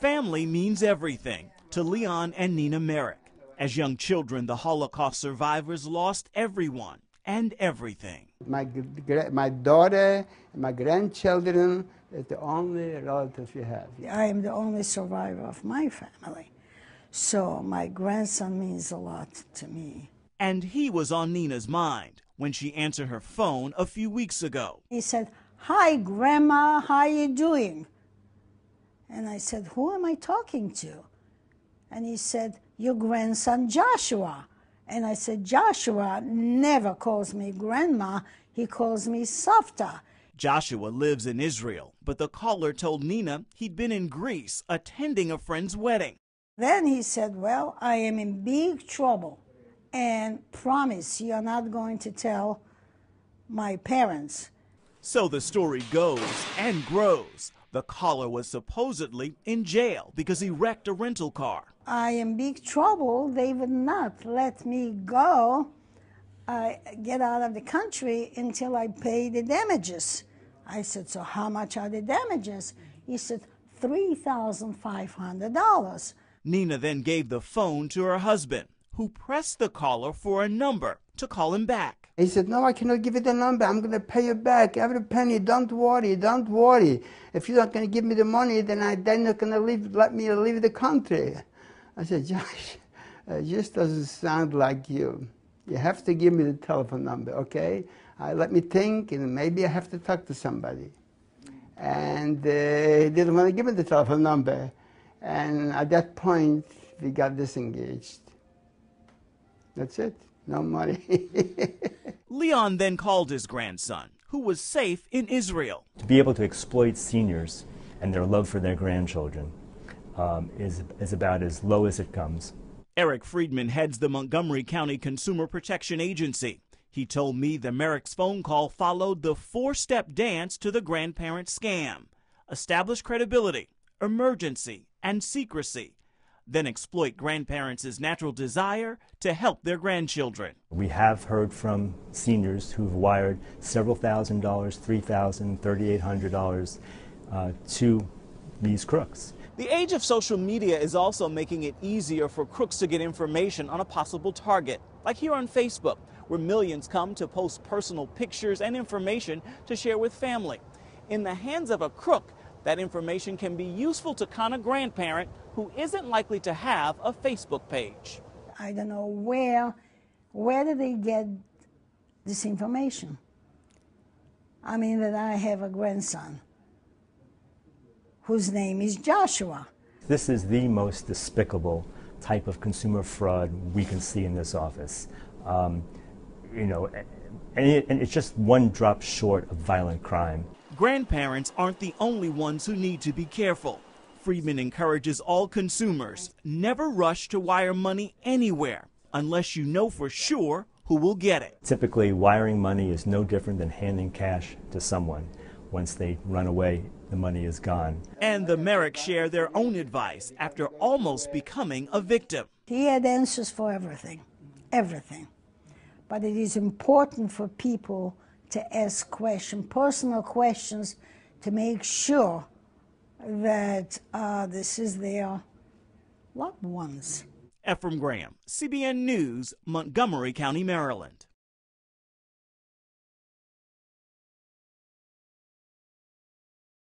Family means everything to Leon and Nina Merrick. As young children, the Holocaust survivors lost everyone and everything. My daughter and my grandchildren is the only relatives we have. I am the only survivor of my family, so my grandson means a lot to me. And he was on Nina's mind when she answered her phone a few weeks ago. He said, "Hi, Grandma, how you doing?" And I said, "Who am I talking to?" And he said, "Your grandson Joshua." And I said, "Joshua never calls me grandma, he calls me Savta." Joshua lives in Israel, but the caller told Nina he'd been in Greece attending a friend's wedding. Then he said, "Well, I am in big trouble, and promise you're not going to tell my parents." So the story goes and grows. The caller was supposedly in jail because he wrecked a rental car. I am in big trouble. They would not let me go, get out of the country until I pay the damages. I said, "So how much are the damages?" He said, $3,500. Nina then gave the phone to her husband, who pressed the caller for a number to call him back. He said, "No, I cannot give you the number. I'm going to pay you back every penny. Don't worry, don't worry. If you're not going to give me the money, then they're not going to let me leave the country." I said, "Josh, it just doesn't sound like you. You have to give me the telephone number, okay? Let me think, and maybe I have to talk to somebody." And he didn't want to give me the telephone number. And at that point, we got disengaged. That's it. No money. Leon then called his grandson, who was safe in Israel. To be able to exploit seniors and their love for their grandchildren is about as low as it comes. Eric Friedman heads the Montgomery County Consumer Protection Agency. He told me the Merrick's phone call followed the four-step dance to the grandparent scam. Establish credibility, emergency, and secrecy. Then exploit grandparents' natural desire to help their grandchildren. We have heard from seniors who've wired several $1,000s, $3,000, $3,800 to these crooks. The age of social media is also making it easier for crooks to get information on a possible target, like here on Facebook, where millions come to post personal pictures and information to share with family. In the hands of a crook, that information can be useful to con a grandparent who isn't likely to have a Facebook page. I don't know where did they get this information? I mean, that I have a grandson whose name is Joshua. This is the most despicable type of consumer fraud we can see in this office. And it's just one drop short of violent crime. Grandparents aren't the only ones who need to be careful. Friedman encourages all consumers, never rush to wire money anywhere unless you know for sure who will get it. Typically, wiring money is no different than handing cash to someone. Once they run away, the money is gone. And the Merrick share their own advice after almost becoming a victim. He had answers for everything, everything. But it is important for people to ask questions, personal questions, to make sure that this is their loved ones. Ephraim Graham, CBN News, Montgomery County, Maryland.